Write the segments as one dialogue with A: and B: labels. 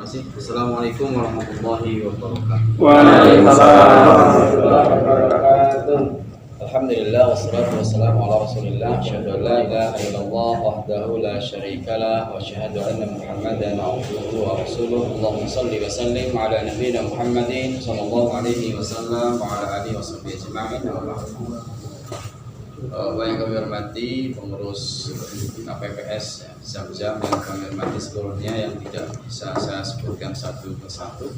A: Assalamualaikum warahmatullahi wabarakatuh.
B: Waalaikumsalam warahmatullahi wabarakatuh.
A: Alhamdulillah wassalatu wassalamu ala Rasulillah. Asyhadu an la ilaha illallah wahdahu la syarikalah wa asyhadu anna Muhammadan abduhu wa rasuluh. Allahumma shalli wa sallim ala nabiyyina Muhammadin sallallahu alaihi wasallam wa ala alihi washabbihi ajma'in. Bapak yang kami hormati pengurus KPPS Zam-Zam, yang kami hormati seluruhnya yang tidak bisa saya sebutkan satu persatu.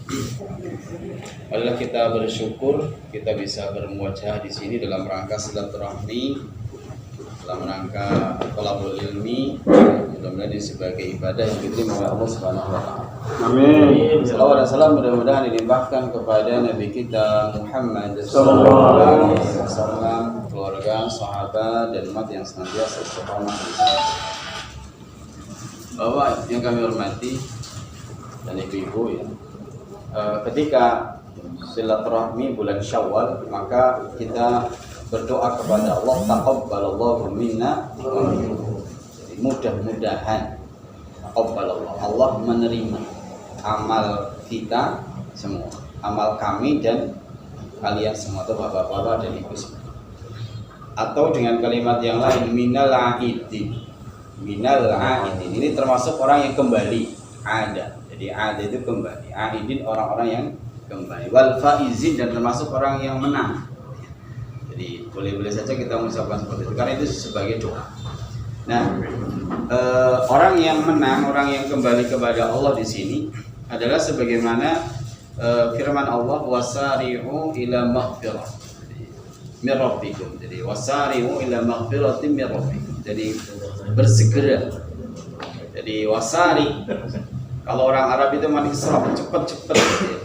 A: Adalah kita bersyukur kita bisa bermuajah di sini dalam rangka silaturahmi, dalam rangka thalabul ilmi. Mudah-mudahan ini sebagai ibadah yang diterima oleh Allah Subhanahu wa taala.
B: Amin.
A: Salawat dan salam mudah-mudahan dilimpahkan kepada Nabi kita Muhammad
B: Sallallahu alaihi
A: wasallam, keluarga, sahabat dan umat yang senantiasa istiqomah. Bapak yang kami hormati dan ibu-ibu ya, ketika silaturahmi bulan Syawal, maka kita berdoa kepada Allah, taqabbalallahu minna wa minkum. Jadi mudah-mudahan taqabbalallah, Allah menerima amal kita semua, amal kami dan kalian semua, atau bapak-bapak dan ibu semua. Atau dengan kalimat yang lain, minal aidin. Minal aidin ini termasuk orang yang kembali, ada. Jadi ada itu kembali, aidin orang-orang yang kembali. Wal faizin, dan termasuk orang yang menang. Jadi boleh-boleh saja kita mengucapkan seperti itu karena itu sebagai doa. Nah, orang yang menang, orang yang kembali kepada Allah di sini adalah sebagaimana firman Allah, wasari'u ila maghfirah min rabbikum. Jadi wasari'u ila maghfiratin min rabbikum. Jadi bersegera. Jadi wasari, kalau orang Arab itu manis cepat-cepat gitu ya.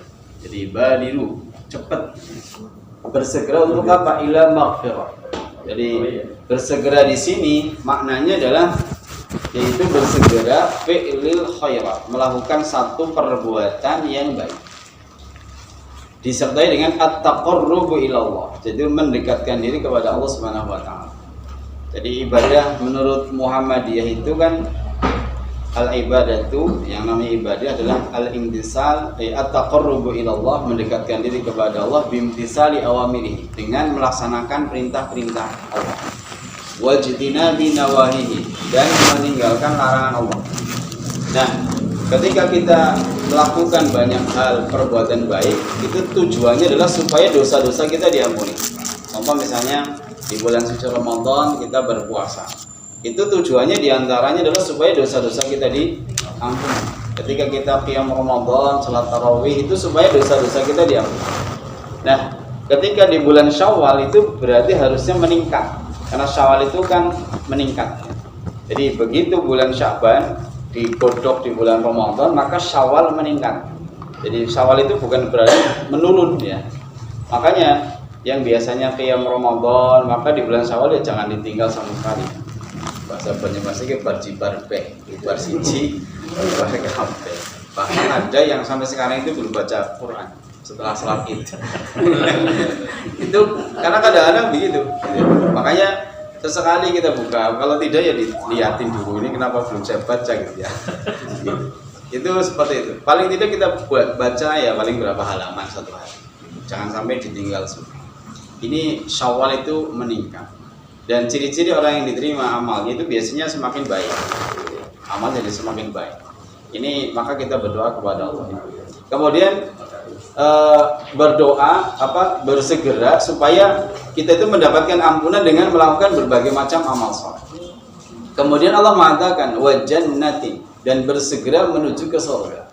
A: Jadi badiru, cepat. Bersegera untuk apa? Ila maghfirah. Jadi bersegera di sini maknanya adalah yaitu bersegera fi'lil khairat, melakukan satu perbuatan yang baik, disertai dengan at-taqarrubu ilallah, jadi mendekatkan diri kepada Allah Subhanahu wa taala. Jadi ibadah menurut Muhammadiyah itu kan al-ibadatu, yang namanya ibadah adalah al-imtisal, at-taqarrubu ilallah, mendekatkan diri kepada Allah bimtisali awamirihi, dengan melaksanakan perintah-perintah Allah, wajtinabi nawahihi, dan meninggalkan larangan Allah. Nah, ketika kita melakukan banyak hal perbuatan baik, itu tujuannya adalah supaya dosa-dosa kita diampuni. Contoh misalnya di bulan suci Ramadan kita berpuasa, itu tujuannya diantaranya adalah supaya dosa-dosa kita diampuni. Ketika kita qiyam Ramadan, salat tarawih, itu supaya dosa-dosa kita diampuni. Nah, ketika di bulan Syawal itu berarti harusnya meningkat, karena Syawal itu kan meningkat. Jadi begitu bulan Sya'ban digodok di bulan Ramadan, maka Syawal meningkat. Jadi Syawal itu bukan berarti menurun ya. Makanya yang biasanya qiyam Ramadan, maka di bulan Syawal ya jangan ditinggal sama sekali. Bahasa Banyumas iki barjibarbe, barsiji, barkabeh. Bahkan ada yang sampai sekarang itu belum baca Quran setelah salat Id. Itu karena kadang-kadang begitu. Makanya sesekali kita buka, kalau tidak ya dilihatin dulu ini kenapa belum saya baca gitu ya. Itu seperti itu. Paling tidak kita baca ya paling berapa halaman satu hari. Jangan sampai ditinggal semua. Ini Syawal itu meningkat. Dan ciri-ciri orang yang diterima amalnya itu biasanya semakin baik. Amal jadi semakin baik. Ini maka kita berdoa kepada Allah. Kemudian berdoa bersegera supaya kita itu mendapatkan ampunan dengan melakukan berbagai macam amal saleh. Kemudian Allah mengatakan wa jannati, dan bersegera menuju ke surga.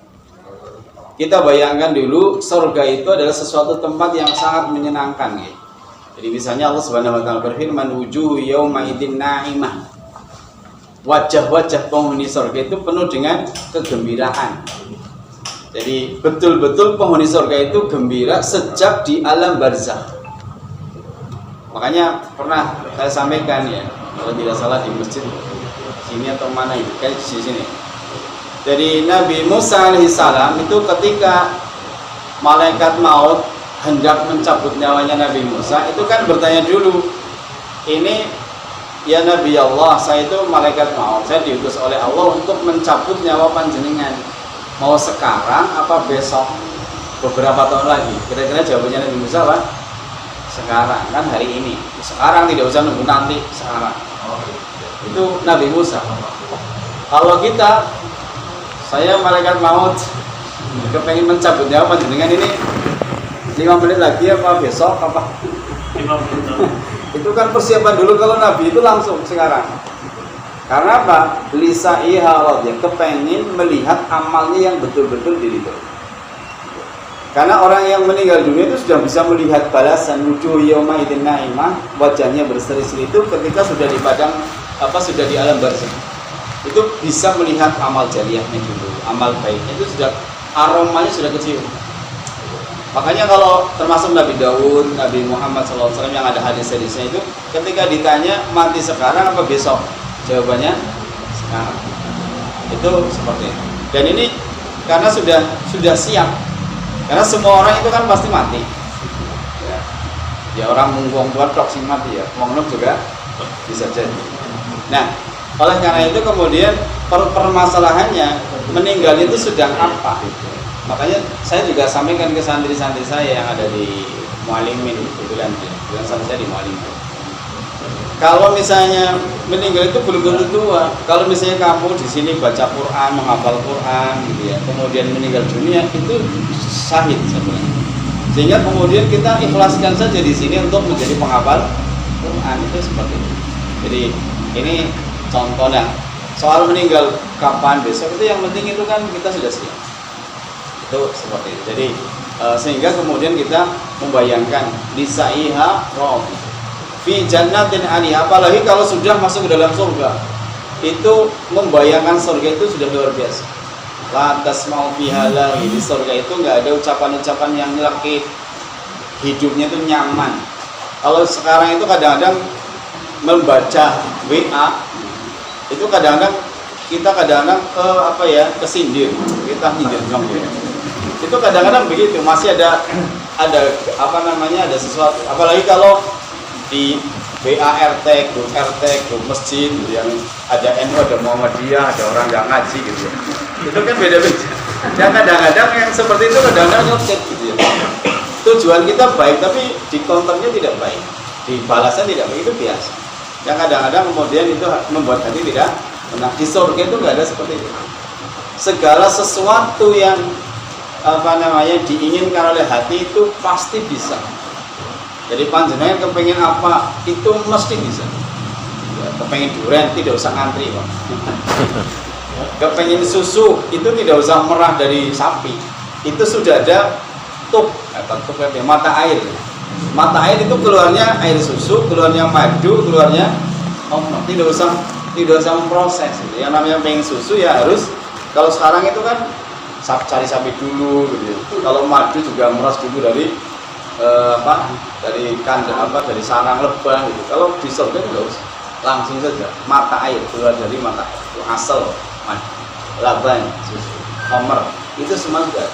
A: Kita bayangkan dulu surga itu adalah sesuatu tempat yang sangat menyenangkan gitu. Jadi misalnya Allah Subhanahu wa taala berfirman wujuh yauma idzin na'imah. Wajah-wajah penghuni surga itu penuh dengan kegembiraan. Jadi betul-betul penghuni surga itu gembira sejak di alam barzakh. Makanya pernah saya sampaikan ya, kalau tidak salah di masjid sini atau mana itu, kayak di sini. Jadi Nabi Musa alaihissalam itu ketika malaikat maut hendak mencabut nyawanya Nabi Musa, itu kan bertanya dulu, ini ya Nabi Allah, saya itu malaikat maut, saya diutus oleh Allah untuk mencabut nyawa panjenengan. mau sekarang apa besok, beberapa tahun lagi? Kira-kira jawabannya Nabi Musa apa? Sekarang, kan hari ini. Sekarang, tidak usah nunggu nanti, sekarang. Itu Nabi Musa. Kalau kita, saya malaikat maut kepengen mencabut nyawa dengan ini 5 menit lagi apa besok apa?
B: 5 menit.
A: Itu kan persiapan dulu. Kalau Nabi itu langsung sekarang. Karena apa? Lisa ihalat, dia kepengen melihat amalnya yang betul-betul diridhoi. Karena orang yang meninggal dunia itu sudah bisa melihat balasan wujuh yauma idzin naimah, wajahnya berseri-seri itu ketika sudah di padang sudah di alam barzakh. Itu bisa melihat amal jariyahnya dulu, amal baiknya itu sudah, aromanya sudah kecium. Makanya kalau termasuk Nabi Daud, Nabi Muhammad SAW yang ada hadis-hadisnya itu, ketika ditanya mati sekarang apa besok, jawabannya sekarang. Itu seperti itu. Dan ini karena sudah siap. Karena semua orang itu kan pasti mati. Ya orang mungkong buat proksi mati ya, mongnom juga bisa jadi. Nah, oleh karena itu kemudian permasalahannya meninggal itu sudah apa? Makanya saya juga sampaikan ke santri-santri saya yang ada di Mualimin, kebetulan santri saya di Mualimin. Kalau misalnya meninggal itu belum tentu tua. Kalau misalnya kamu di sini baca Quran, menghafal Quran, gitu ya, kemudian meninggal dunia itu syahid sebenarnya. Sehingga kemudian kita ikhlaskan saja di sini untuk menjadi penghafal Quran, itu seperti itu. Jadi ini contohnya. Soal meninggal kapan besok itu yang penting itu kan kita sudah siap. Itu seperti itu. Jadi sehingga kemudian kita membayangkan lisaiha roh fi jannatin aliyah, apalagi kalau sudah masuk ke dalam surga, itu membayangkan surga itu sudah luar biasa. La tasma'u fiha laghi, di surga itu nggak ada ucapan-ucapan yang nyelekit, hidupnya itu nyaman. Kalau sekarang itu kadang-kadang membaca WA itu kadang-kadang kita kesindir, kita nyindir gitu. Itu kadang-kadang begitu, masih ada sesuatu, apalagi kalau di BART, grup masjid yang ada NU, ada Muhammadiyah, ada orang yang ngaji gitu ya. Itu kan beda-beda. Dan kadang-kadang yang seperti itu kadang-kadang nyelekit gitu ya. Tujuan kita baik tapi di counternya tidak baik, di balasan tidak baik, itu biasa. Yang kadang-kadang kemudian itu membuat hati tidak tenang. Di surga itu nggak ada seperti itu. Segala sesuatu yang diinginkan oleh hati itu pasti bisa. Jadi panjenengan kepengen apa itu mesti bisa. Ya, kepengen durian tidak usah ngantri Pak. Kepengen susu itu tidak usah merah dari sapi. Itu sudah ada mata air. Mata air itu keluarnya air susu, keluarnya madu, keluarnya tidak usah memproses. Yang namanya pengen susu ya harus, kalau sekarang itu kan cari sapi dulu gitu. Kalau madu juga meras dulu dari dari sarang lebah gitu. Kalau di surga itu enggak usah, langsung saja mata air keluar dari mata air. Itu asal madu, laban, susu, khamr, itu semua juga.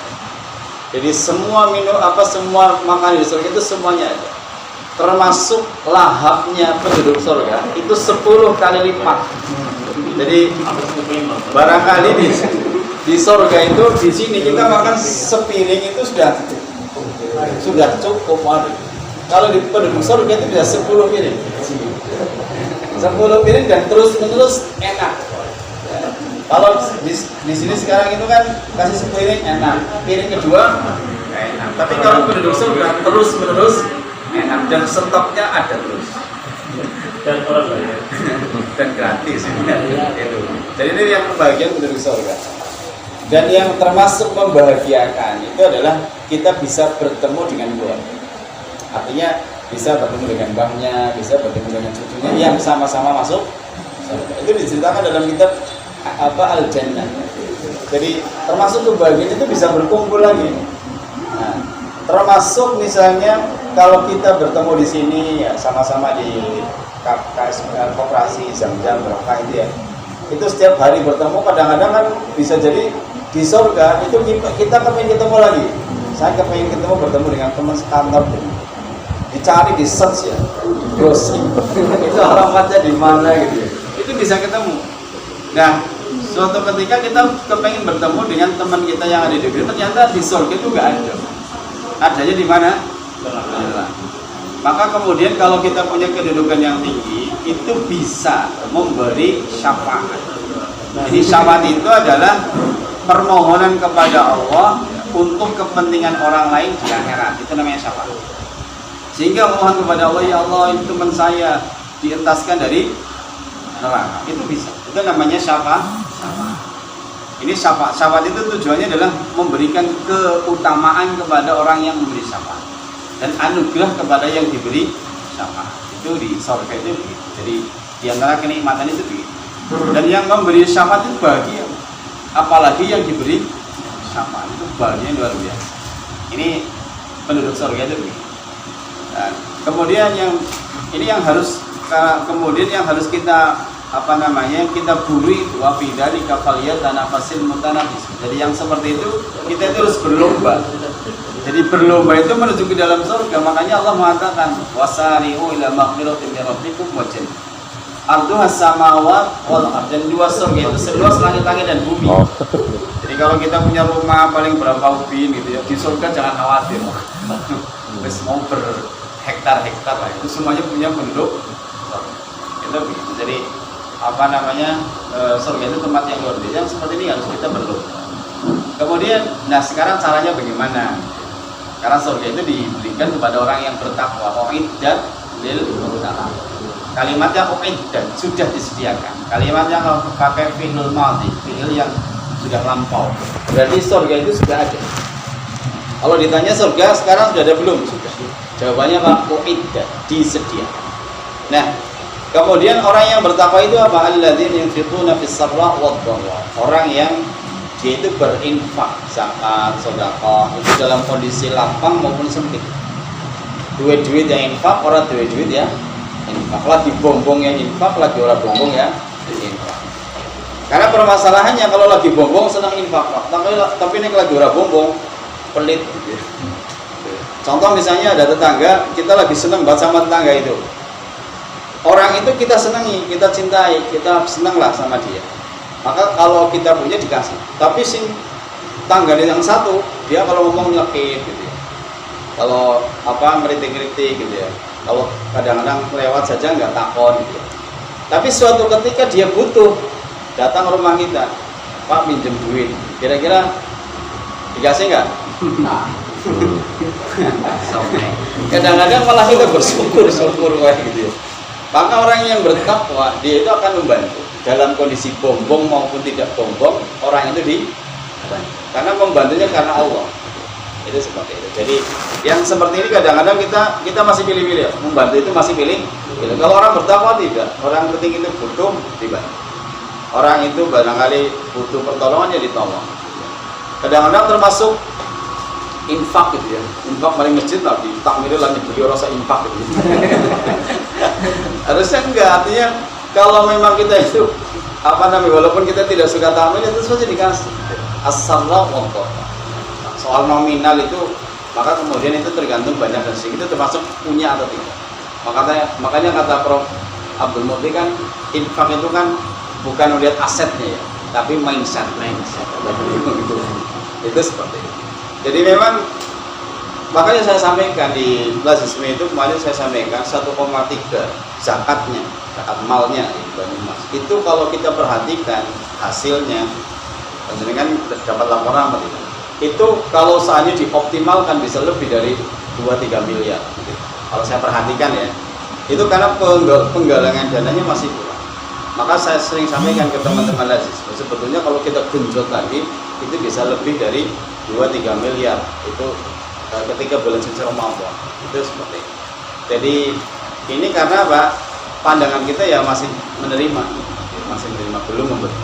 A: Jadi semua semua makanan di surga itu semuanya ada. Termasuk lahapnya penduduk surga itu 10 kali lipat. Jadi barangkali di surga itu, di sini kita makan sepiring itu sudah cukup. Kalau di penduduk surga itu bisa 10 piring. 10 piring dan terus-menerus enak. Kalau di sini sekarang itu kan kasih sepiring enak, piring kedua enak. Tapi kalau penduduk surga terus-menerus enak dan stoknya ada terus.
B: Dan orang lain
A: Dan gratis. Itu. Jadi ini yang kebahagiaan penduduk surga. Dan yang termasuk membahagiakan itu adalah kita bisa bertemu dengan keluarga. Artinya bisa bertemu dengan mbahnya, bisa bertemu dengan cucunya yang sama-sama masuk surga. Itu diceritakan dalam kitab Al-Jannah. Jadi termasuk kebahagiaan itu bisa berkumpul lagi. Nah, termasuk misalnya kalau kita bertemu di sini ya sama-sama di koperasi Zam-Zam berkah itu ya. Itu setiap hari bertemu, kadang-kadang kan bisa jadi di surga itu kita kepengen ketemu lagi. Saya kepengen bertemu dengan teman sekantor. Dicari di search ya, browsing. Itu alamatnya di mana gitu ya. Itu bisa ketemu. Nah, Suatu ketika kita kepengen bertemu dengan teman kita yang ada di dunia, ternyata di surga itu nggak ada. Adanya di mana? Maka kemudian kalau kita punya kedudukan yang tinggi, itu bisa memberi syafaat. Jadi syafaat itu adalah permohonan kepada Allah untuk kepentingan orang lain di akhirat. Itu namanya syafaat. Sehingga mohon kepada Allah, ya Allah, ini teman saya dientaskan dari neraka. Itu bisa. Itu namanya syafaat. Ini syafaat itu tujuannya adalah memberikan keutamaan kepada orang yang memberi syafaat dan anugerah kepada yang diberi syafaat. Itu di surga itu begitu. Jadi di antara kenikmatan itu begitu. Dan yang memberi syafaat itu bahagia, apalagi yang diberi syafaat itu bahagia luar biasa. Ini penduduk surga itu begitu. Dan kemudian yang harus kita kita buri wafidari kafaliyat dan afasil mutanafis. Jadi yang seperti itu kita terus berlomba. Jadi berlomba itu menuju ke dalam surga. Makanya Allah mengatakan wasari'u ila maghfiratin min rabbikum wa jannah arduha samawat wal ardh. Dan dua surga itu seluas langit-langit dan bumi. Jadi kalau kita punya rumah paling berapa ubin gitu ya, di surga jangan khawatir. Wis mau berhektar-hektar lah, itu semuanya punya penduduk. Itu begitu. Jadi surga itu tempat yang luar biasa. Yang seperti ini harus kita berlomba. Kemudian, sekarang caranya bagaimana? Karena surga itu diberikan kepada orang yang bertakwa. Uiddat lil muttaqin. Kalimatnya uiddat, sudah disediakan. Kalimatnya kalau pakai fi'il madhi, fi'il yang sudah lampau. Berarti surga itu sudah ada. Kalau ditanya surga sekarang sudah ada belum? Sudah. Jawabannya apa? Uiddat, disediakan. Nah, kemudian orang yang bertakwa itu apa? Alladzina yunfiquna fis sarra wad dharra. Orang yang dia itu berinfak, zakat, sedekah itu dalam kondisi lapang maupun sempit. Duit yang infak, orang duit ya infak. Lagi bombong yang infak, lagi orang bombong ya infak. Karena permasalahannya kalau lagi bombong senang infak, tapi ini lagi orang bombong pelit gitu. Contoh misalnya ada tetangga, kita lagi senang banget sama tetangga itu. Orang itu kita senangi, kita cintai, kita senang lah sama dia. Maka kalau kita punya dikasih. Tapi tangga yang satu, dia kalau ngomong nyekit gitu ya. Kalau ngeritik-ngeritik gitu ya. Kalau kadang-kadang lewat saja nggak takon gitu ya. Tapi suatu ketika dia butuh, datang ke rumah kita, Pak minjem duit. Kira-kira dikasih nggak? Kadang-kadang malah kita bersyukur gitu ya. Maka orang yang bertakwa dia itu akan membantu dalam kondisi bombong maupun tidak bombong, orang itu dibantu. Karena membantunya karena Allah. Itu seperti itu. Jadi yang seperti ini kadang-kadang kita masih pilih-pilih. Membantu itu masih pilih. Kalau orang bertakwa tidak. Orang penting itu butuh dibantu. Orang itu barangkali butuh pertolongan ya ditolong. Kadang-kadang termasuk infak gitu ya. Infak paling masjid tapi takmirnya lagi beliau rasa infak gitu. Harusnya enggak, artinya kalau memang kita itu walaupun kita tidak suka takmir itu saja dikasih as-sarra wa dharra. Soal nominal itu maka kemudian itu tergantung banyak dan sedikit, itu termasuk punya atau tidak. Makanya kata Prof Abdul Muti kan infak itu kan bukan melihat asetnya ya, tapi mindset. Itu seperti itu. Jadi memang makanya saya sampaikan di kelas resmi itu kemarin saya sampaikan 1,3 zakatnya, zakat malnya itu kalau kita perhatikan hasilnya, kan dapat laporan apa tidak? Itu kalau saatnya dioptimalkan bisa lebih dari 2-3 miliar. Gitu. Kalau saya perhatikan ya, itu karena penggalangan dananya masih kurang. Maka saya sering sampaikan ke teman-teman Lazis, sebetulnya kalau kita genjot lagi itu bisa lebih dari 2-3 miliar itu ketika bulan suci Ramadan. Itu seperti itu. Jadi ini karena apa? Pandangan kita ya masih menerima, belum memberi.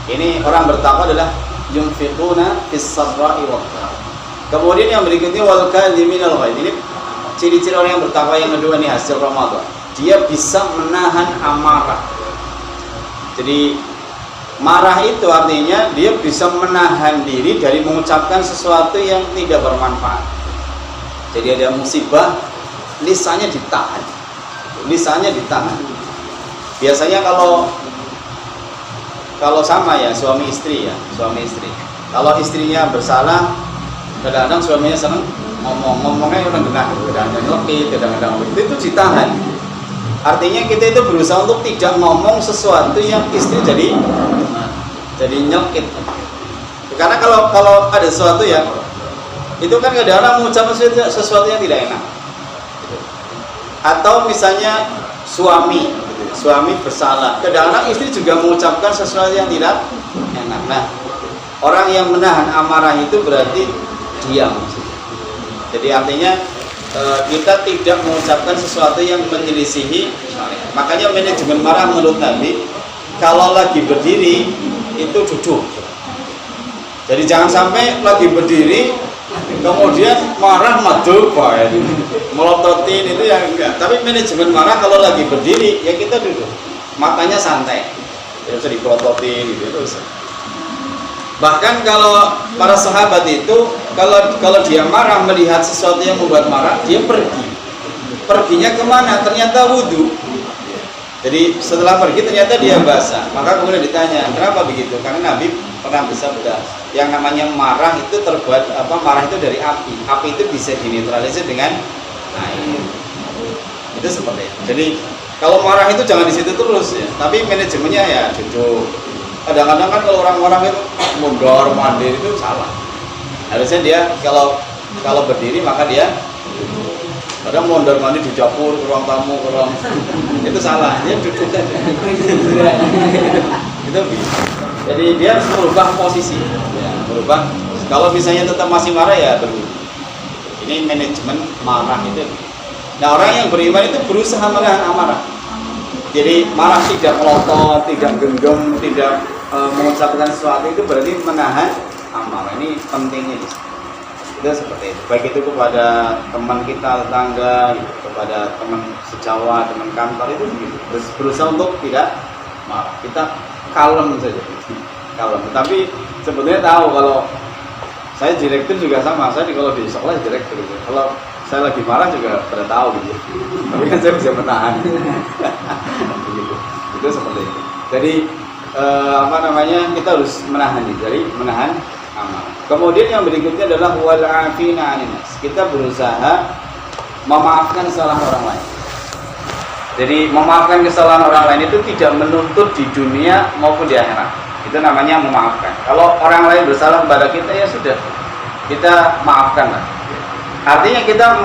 A: Ini orang bertakwa adalah yunfiquna fis sarra'i wad dharra. Kemudian yang berikutnya wal kadhiminal ghaidh. Ini ciri-ciri orang yang bertakwa yang kedua nih hasil Ramadan. Dia bisa menahan amarah. Jadi marah itu artinya dia bisa menahan diri dari mengucapkan sesuatu yang tidak bermanfaat. Jadi ada musibah, lisannya ditahan. Biasanya kalau kalau sama ya suami istri ya, suami istri. Kalau istrinya bersalah, kadang-kadang suaminya seneng ngomongnya udah genah, kadang-kadang lekit, kadang-kadang itu ditahan. Artinya kita itu berusaha untuk tidak ngomong sesuatu yang istri jadi nyelkit. Karena kalau ada sesuatu yang itu kan kadang-kadang mengucapkan sesuatu yang tidak enak. Atau misalnya suami bersalah, kadang-kadang istri juga mengucapkan sesuatu yang tidak enak. Nah, orang yang menahan amarah itu berarti diam. Jadi artinya kita tidak mengucapkan sesuatu yang menyelisihi. Makanya manajemen marah menurut Nabi, kalau lagi berdiri itu duduk. Jadi jangan sampai lagi berdiri kemudian marah madul melototin, itu ya enggak. Tapi manajemen marah kalau lagi berdiri ya kita duduk, matanya santai, ya bisa dipelototin gitu terus. Bahkan kalau para sahabat itu kalau dia marah melihat sesuatu yang membuat marah, dia perginya kemana? Ternyata wudhu. Jadi setelah pergi ternyata dia basah. Maka kemudian ditanya, kenapa begitu? Karena Nabi pernah bersabda, yang namanya marah itu marah itu dari api. Api itu bisa dinetralisir dengan air. Itu seperti itu. Jadi kalau marah itu jangan di situ terus ya. Tapi manajemennya ya duduk. Kadang-kadang kan kalau orang-orang itu mundur mandir itu salah. Harusnya dia kalau berdiri maka dia kadang mondar mandir di dapur, ke ruang tamu, ke ruang itu salah, dia duduk saja. Itu bisa. Jadi dia harus merubah posisi, ya, merubah. Kalau misalnya tetap masih marah ya berhenti. Ini manajemen marah itu. Nah, orang yang beriman itu berusaha menahan amarah. Jadi marah tidak melotot, tidak genggam, tidak mengucapkan sesuatu, itu berarti menahan amarah. Ini pentingnya di sini. Itu seperti itu. Baik itu kepada teman kita, tetangga, gitu, kepada teman sejawat, teman kantor, itu begitu. Terus berusaha untuk tidak marah. Kita kalem saja, kalem. Tapi sebetulnya tahu kalau saya direktur juga sama. Saya kalau di sekolah direktur gitu. Kalau saya lagi marah juga pada tahu gitu. Tapi kan saya bisa menahan. Begitu. Itu seperti itu. Jadi kita harus menahan diri, jadi menahan amarah. Kemudian yang berikutnya adalah wal afina 'anil nas. Kita berusaha memaafkan kesalahan orang lain. Jadi memaafkan kesalahan orang lain itu tidak menuntut di dunia maupun di akhirat. Itu namanya memaafkan. Kalau orang lain bersalah kepada kita ya sudah, kita maafkanlah. Artinya kita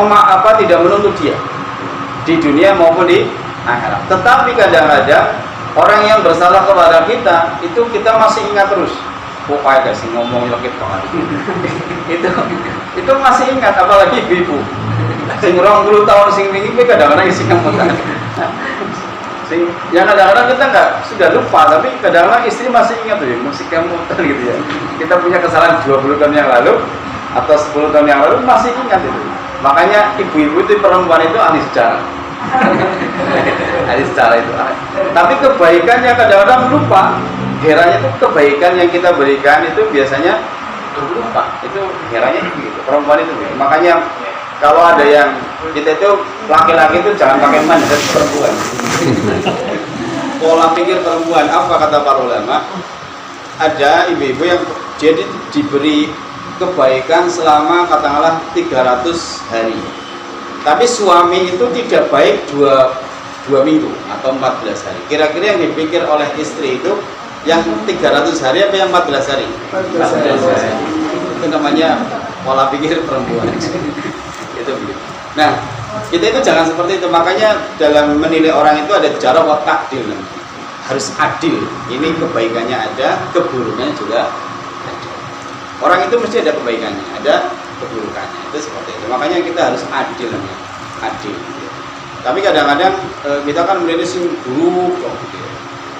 A: tidak menuntut dia di dunia maupun di akhirat. Tetapi kadang-kadang orang yang bersalah kepada kita itu kita masih ingat terus. Pokoknya gak sih ngomong lekit banget. itu masih ingat, apalagi ibu-ibu. Sing 20 tahun sing wingi kowe kadang-kadang isi kemutan. Yang kadang-kadang kita sudah lupa, tapi kadang-kadang istri masih ingat tuh musik kemutan gitu ya. Kita punya kesalahan 20 tahun yang lalu atau 10 tahun yang lalu masih ingat itu. Makanya ibu-ibu itu, perempuan itu ahli sejarah. Ahli sejarah itu. Tapi kebaikannya kadang-kadang lupa. Heranya itu kebaikan yang kita berikan itu biasanya lupa. Itu heranya begitu. Perempuan itu begitu. Makanya kalau ada yang kita itu laki-laki itu jangan pakai mandat perempuan. Pola pikir perempuan, apa kata para ulama? Ada ibu-ibu yang jadi diberi kebaikan selama katakanlah 300 hari. Tapi suami itu tidak baik 2 minggu atau 14 hari. Kira-kira yang dipikir oleh istri itu yang 300 hari apa yang 14 hari? 14 hari. Itu namanya pola pikir perempuan. Itu begitu. Nah, kita itu jangan seperti itu. Makanya dalam menilai orang itu ada cara wa ta'dil. Harus adil. Ini kebaikannya ada, keburukannya juga ada. Orang itu mesti ada kebaikannya, ada keburukannya. Itu seperti itu. Makanya kita harus adil. Adil. Tapi kadang-kadang kita kan menilai sing buruk gitu.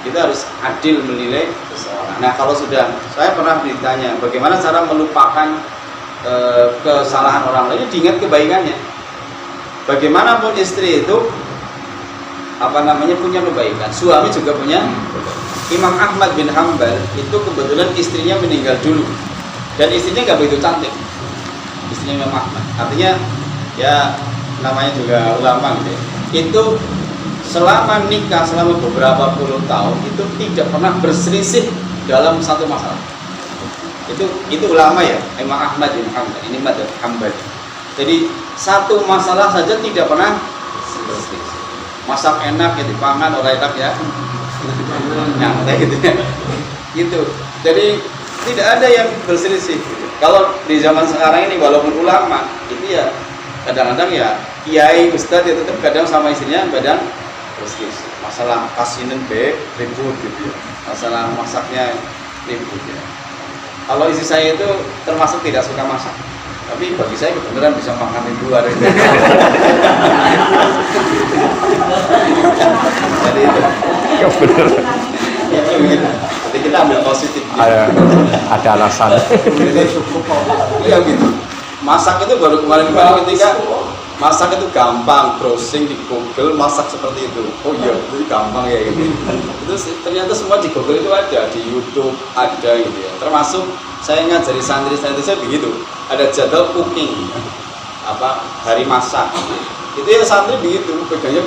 A: Kita harus adil menilai seseorang. Nah, kalau sudah, saya pernah ditanya bagaimana cara melupakan kesalahan orang lain, diingat kebaikannya. Bagaimanapun istri itu punya kebaikan, suami juga punya. Imam Ahmad bin Hanbal itu kebetulan istrinya meninggal dulu dan istrinya nggak begitu cantik, istrinya Imam Ahmad. Artinya ya namanya juga ulama gitu ya. Itu selama nikah selama beberapa puluh tahun itu tidak pernah berselisih dalam satu masalah. Itu ulama ya, Imam Ahmad bin Hanbal, ini madzhab Hambali. Jadi satu masalah saja tidak pernah berselisih. Masak enak ya dipangan, orang enak ya nyantai gitu ya. Gitu. Jadi tidak ada yang berselisih. Kalau di zaman sekarang ini walaupun ulama itu ya kadang-kadang ya kiai ustadz ya tetap kadang sama istrinya kadang berselisih. Masalah kasinin ribut gitu ya. Masalah masaknya ribut ya. Kalau istri saya itu termasuk tidak suka masak, tapi bagi saya kebenaran bisa makan di luar itu. Jadi itu
C: Kebenaran.
A: itu gitu. Jadi kita ambil positif.
C: Ada alasan.
A: Iya gitu. Masak itu baru kemarin ketika masak itu gampang, browsing di Google masak seperti itu. Oh iya, itu gampang ya gitu. Itu ternyata semua di Google itu ada, di YouTube ada gitu ya. Termasuk saya ngajari santri-santri saya begitu. Ada jadwal cooking, hari masak. Itu ya santri begitu, pegangnya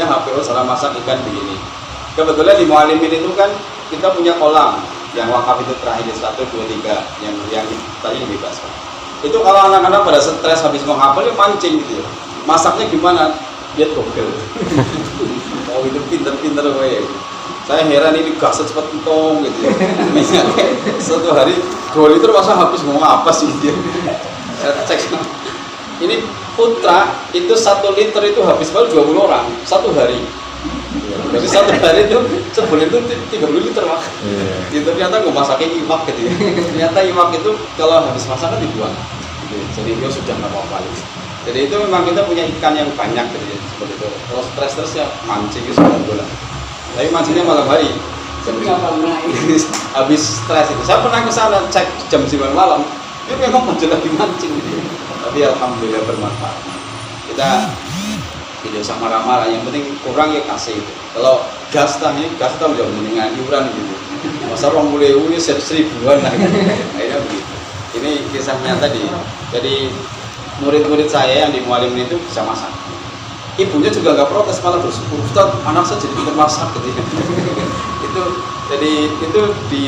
A: HP, oh salah masak ikan begini. Kebetulan di Mualimin itu kan kita punya kolam yang wakaf itu terakhir 1, 2, 3 yang tadi bebas. Itu kalau anak-anak pada stres habis menghafal ya mancing gitu ya. Masaknya gimana? Lihat Google. Oh itu pinter-pinter gue. Saya heran ini gas cepat entong gitu ya. Misalnya satu hari 2 liter masa habis ngomong apa sih dia? Saya cek. Ini putra itu 1 liter itu habis baru 20 orang satu hari. Jadi satu hari itu sebulan itu 30 liter mak. Itu ternyata gue masaknya imak gitu ya. Ternyata imak itu kalau habis masak kan dibuang. Jadi dia sudah nggak apa-apa. Jadi itu memang kita punya ikan yang banyak gitu ya. Seperti itu. Kalau stres ya mancing itu sudah bola. Tapi mancingnya malam hari. Habis stres itu. Saya pernah ke sana cek jam 9 malam. Itu memang muncul lagi mancing gitu. Tapi alhamdulillah bermanfaat. Kita tidak usah marah-marah, yang penting kurang ya kasih itu. Kalau gas tahu jauh dengan iuran gitu. Masa orang boleh ini 1.000 lah gitu. Akhirnya begitu. Ini kisah nyata jadi murid-murid saya yang di Mualimin itu bisa masak. Ibunya juga nggak protes, malah bersyukur, Ustaz, anak saya jadi pintar masak gitu. Itu di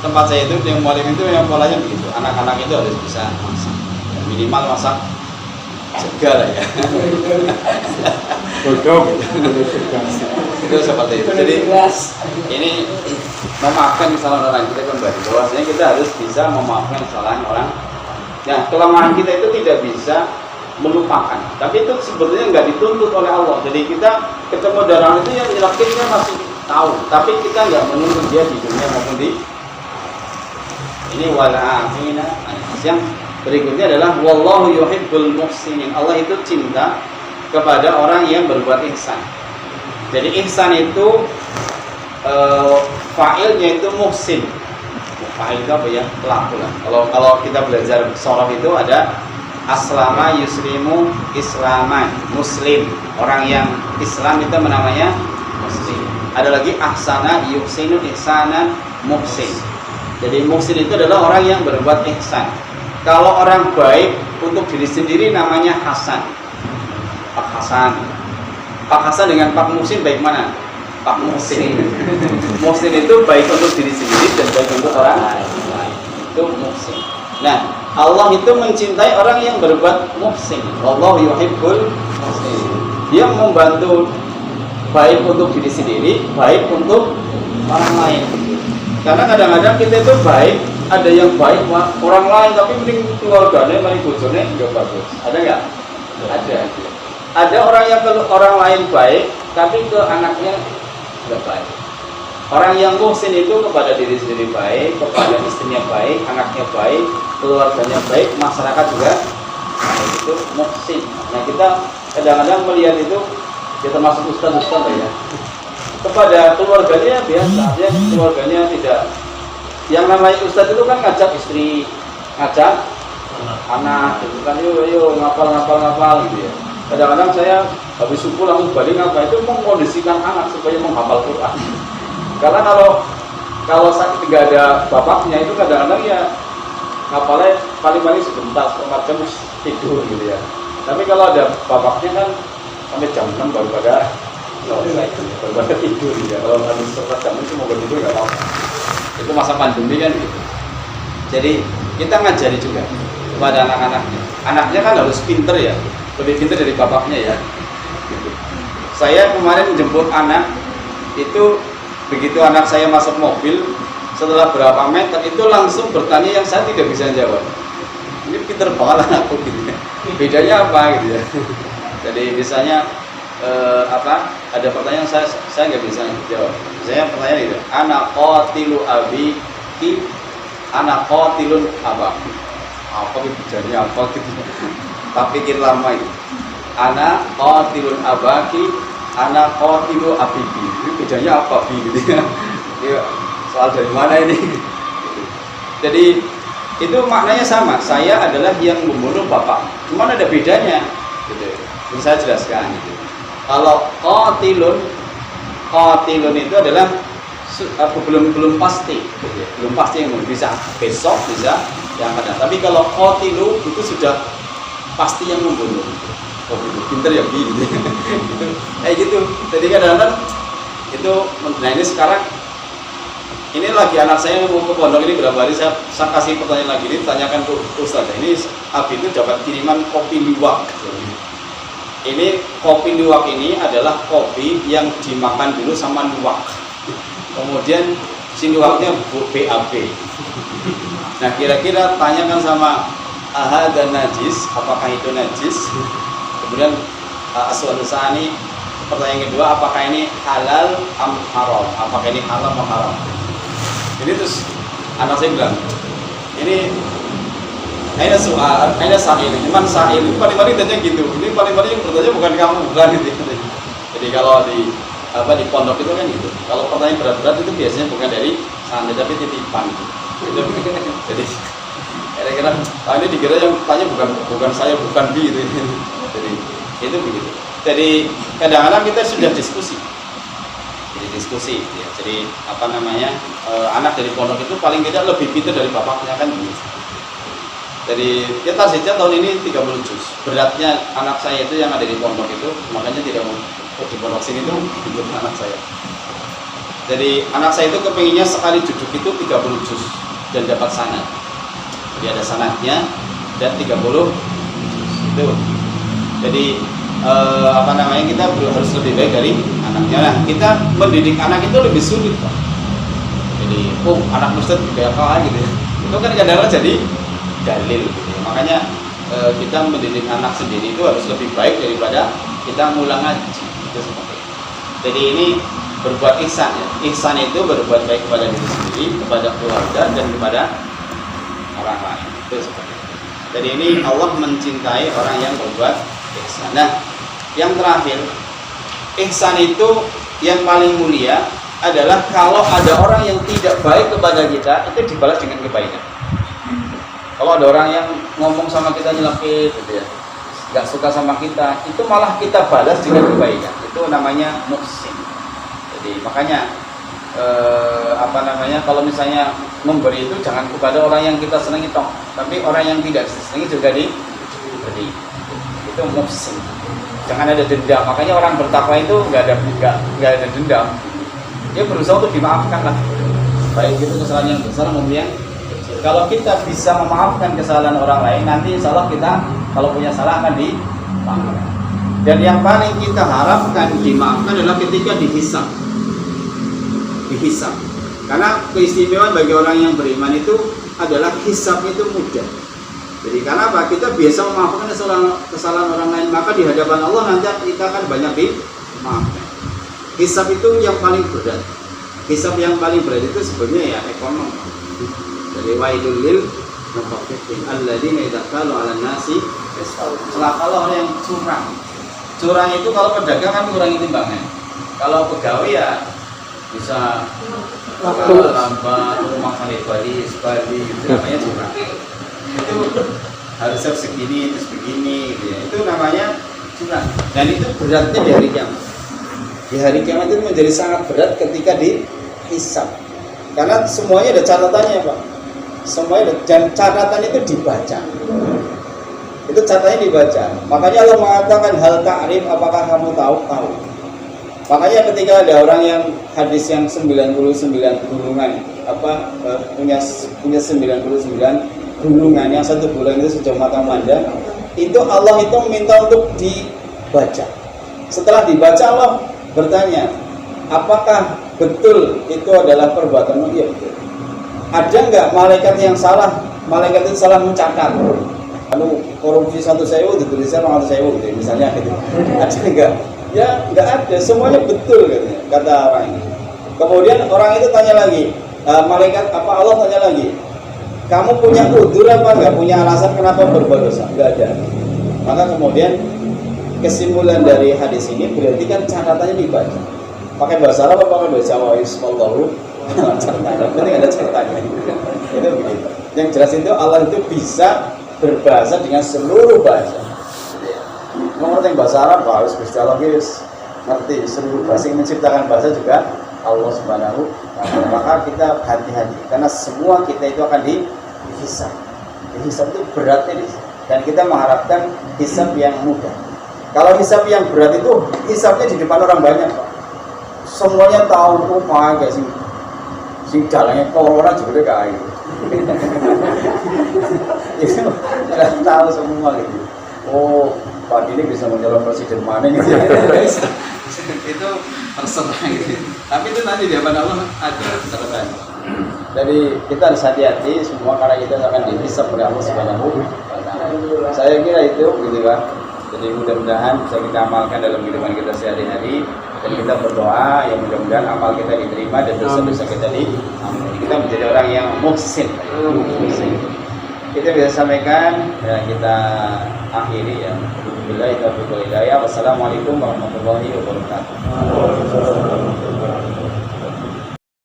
A: tempat saya itu yang Mualimin itu yang polanya begitu. Anak-anak itu harus bisa masak. Minimal masak segala ya. Itu seperti itu. Jadi ini memaafkan kesalahan orang, kita kembali bahwasanya kita harus bisa memaafkan kesalahan orang. Nah, kelemahan kita itu tidak bisa melupakan, tapi itu sebetulnya nggak dituntut oleh Allah. Jadi kita ketemu dengan itu yang yakin kita masih tahu, tapi kita nggak menuntut dia di dunia maupun di ini wala'afina. Yang berikutnya adalah wallahu yuhibbul muhsinin. Allah itu cinta kepada orang yang berbuat ihsan. Jadi ihsan itu fa'ilnya itu muhsin. Fa'il itu apa ya? Pelaku lah. Kalau kita belajar shoroh itu ada aslama yuslimu islaman, muslim. Orang yang Islam itu namanya muslim. Ada lagi ahsana yuhsinu ihsanan, muhsin. Jadi muhsin itu adalah orang yang berbuat ihsan. Kalau orang baik untuk diri sendiri namanya Hasan. Pak Hasan. Pak Hasan dengan Pak Muhsin baik mana? Pak Muhsin. Muhsin itu baik untuk diri sendiri dan baik untuk orang lain. Itu Muhsin. Nah, Allah itu mencintai orang yang berbuat muhsin. Allah yuhibbul muhsin. Dia membantu baik untuk diri sendiri, baik untuk orang lain. Karena kadang-kadang kita itu baik, ada yang baik orang lain tapi mending keluarganya, mending bojone enggak bagus. Ada enggak? Ada. Ada orang yang ke orang lain baik, tapi ke anaknya enggak baik. Orang yang muhsin itu kepada diri sendiri baik, kepada istrinya baik, anaknya baik, keluarganya baik, masyarakat juga baik. Itu muhsin. Nah, kita kadang-kadang melihat itu, ya termasuk ustaz-ustaz ya. Kepada keluarganya biasa, ya keluarganya tidak. Yang namanya ustaz itu kan ngajak istri, ngajak anak, gitu kan, yuk ngapal gitu ya. Kadang-kadang saya habis subuh langsung balik ngapa itu mengkondisikan anak supaya menghafal Quran. Karena kalau sakit tidak ada bapaknya itu kadang-kadang ya ngapalnya paling-paling sebentar, 4 jam tidur gitu ya. Tapi kalau ada bapaknya kan sampai jam 6 baru pada selesai, baru pada tidur ya. Kalau habis 4 jam itu mau tidur nggak apa-apa. Itu masa pandemi kan gitu. Jadi kita ngajari juga kepada anak-anaknya. Anaknya kan harus pinter ya, lebih pinter dari bapaknya ya. Gitu. Saya kemarin jemput anak, itu begitu anak saya masuk mobil, setelah berapa meter itu langsung bertanya yang saya tidak bisa jawab. Ini pinter banget anakku gitu ya. Bedanya apa gitu ya. Jadi misalnya ada pertanyaan saya nggak bisa jawab. Misalnya pertanyaan itu, anak qatilu abiki, anak qatilun abaki. Apa bedanya apa gitu? Tak pikir lama itu. Anak qatilun abaki, anak qatilu abiki. Ini bedanya apa bi gitu ya? Ya, soal dari mana ini? Jadi itu maknanya sama. Saya adalah yang membunuh bapak. Cuman ada bedanya. Gitu. Ini saya jelaskan. Gitu. Kalau qatilun itu adalah belum pasti, gitu ya. Belum pasti yang bisa besok bisa yang ada. Tapi kalau qatilu itu sudah pasti yang membunuh. Oh gitu, pinter ya bi gitu. Gitu. Gitu. Jadi kadang-kadang itu, nah ini sekarang ini lagi anak saya mau ke pondok ini berapa hari saya kasih pertanyaan lagi ini, tanyakan ke Ustaz. Ini Abi itu dapat kiriman kopi luwak. Ini kopi luwak ini adalah kopi yang dimakan dulu sama luwak. Kemudian si luwaknya BAB. Nah kira-kira tanyakan sama dan najis, apakah itu najis? Kemudian aswalusani, pertanyaan kedua, apakah ini halal am haram? Apakah ini halal atau haram? Ini terus anak saya bilang, ini soal, sahil. Cuman sahil itu paling-paling tanya gitu. Ini paling-paling yang bertanya bukan kamu, bukan gitu. Jadi kalau di pondok itu kan gitu. Kalau pertanyaan berat-berat itu biasanya bukan dari sana, tapi titipan. Gitu. Jadi kira-kira, ini dikira yang tanya bukan saya, bukan bi gitu. Jadi itu begitu. Jadi kadang-kadang kita sudah diskusi. Diskusi ya. Jadi anak dari pondok itu paling tidak lebih pintar dari bapaknya kan gitu. Jadi kita saja tahun ini 30 juz. Beratnya anak saya itu yang ada di pondok itu, makanya tidak mau di pondok sini itu untuk anak saya. Jadi anak saya itu kepinginnya sekali duduk itu 30 juz dan dapat sanad. Jadi ada sanadnya dan 30 itu. Jadi kita harus lebih baik dari anaknya. Nah, kita mendidik anak itu lebih sulit, Pak. Jadi, anak Ustaz kayak apa gitu. Itu kan kadang-kadang jadi dalil gitu ya. Makanya kita mendidik anak sendiri itu harus lebih baik daripada kita ngulang ngaji. Itu seperti itu. Jadi ini berbuat ihsan ya. Ihsan itu berbuat baik kepada diri sendiri, kepada keluarga dan kepada orang lain. Itu seperti itu. Jadi ini Allah mencintai orang yang berbuat ihsan. Nah, yang terakhir, ihsan itu yang paling mulia adalah kalau ada orang yang tidak baik kepada kita, itu dibalas dengan kebaikan. Kalau ada orang yang ngomong sama kita nyelekit gitu ya, nggak suka sama kita, itu malah kita balas dengan kebaikan. Itu namanya muhsin. Jadi makanya kalau misalnya memberi itu jangan kepada orang yang kita senangi toh, tapi orang yang tidak senangi juga diberi. Itu muhsin. Jangan ada dendam. Makanya orang bertakwa itu nggak ada dendam. Dia berusaha untuk dimaafkan lah. Baik itu kesalahan yang besar maupun yang kecil. Kalau kita bisa memaafkan kesalahan orang lain, nanti insya Allah kita kalau punya salah akan dimaafkan. Dan yang paling kita harapkan dimaafkan adalah ketika dihisab. Karena keistimewaan bagi orang yang beriman itu adalah hisab itu mudah. Jadi karena apa? Kita biasa memaafkan kesalahan orang lain, maka di hadapan Allah nanti kita akan banyak dimaafkan. Hisab itu yang paling berat. Hisab yang paling berat itu sebenarnya ya ekonomi. Jadi wailul lil mutaffifin alladzina idza qalu 'alan nasi yastawun. Celakalah orang yang curang. Curang itu kalau pedagang kan kurangi timbangan. Kalau pegawai ya bisa lambat, rumah kali bali, itu namanya curang. Itu harusnya segini terus begini gitu ya. Itu namanya curang. Dan itu beratnya di hari kiamat. Di hari kiamat itu menjadi sangat berat ketika dihisab. Karena semuanya ada catatannya, Pak. Semuanya dan catatan itu dibaca. Itu catatannya dibaca. Makanya Allah mengatakan hal ta'rif, apakah kamu tahu? Makanya ketika ada orang yang hadis yang 99 gulungan punya 99 gulungan, yang satu gulungan itu sejauh mata memandang, itu Allah itu minta untuk dibaca. Setelah dibaca Allah bertanya, apakah betul itu adalah perbuatanmu? Iya betul. Ada nggak malaikat yang salah? Malaikat itu salah mencatat. Lalu korupsi 1.000 ditulisnya 1.000 gitu, misalnya gitu. Ada nggak? Ya nggak ada, semuanya betul katanya, kata orang ini. Kemudian orang itu tanya lagi, malaikat Allah tanya lagi, kamu punya udzur apa nggak, punya alasan kenapa berbuat dosa? Nggak ada. Maka kemudian kesimpulan dari hadis ini berarti kan catatannya dibaca. Pakai bahasa Arab apa pakai bahasa Jawa? Wallahu a'lam. Penting ada catatannya. Itu begitu. Yang jelas itu Allah itu bisa berbahasa dengan seluruh bahasa. Ngerti bahasa Arab harus Gusti Allah ngerti seluruh bahasa, yang menciptakan bahasa juga Allah Subhanahu wa ta'ala. Maka kita hati-hati karena semua kita itu akan dihisab. Dihisab itu berat ini, dan kita mengharapkan hisab yang mudah. Kalau hisab yang berat itu hisabnya di depan orang banyak, Pak. Semuanya tahu kayak sing jalannya corona juga kayak gitu. Itu sudah tahu semua gitu. Oh, Pak ini bisa menjadi presiden mana gitu ya. Itu terserah gitu. Tapi itu nanti di hadapan Allah ada catatan. Jadi kita harus hati-hati semua karena kita akan dihisab oleh Allah Subhanahu wa ta'ala. Saya kira itu gitu Pak. Jadi mudah-mudahan bisa kita amalkan dalam kehidupan kita sehari-hari, dan kita berdoa yang mudah-mudahan amal kita diterima dan dosa-dosa kita diampuni. Kita menjadi orang yang muhsin. Kita bisa sampaikan dan kita akhiri ya. Wassalamualaikum warahmatullahi wabarakatuh.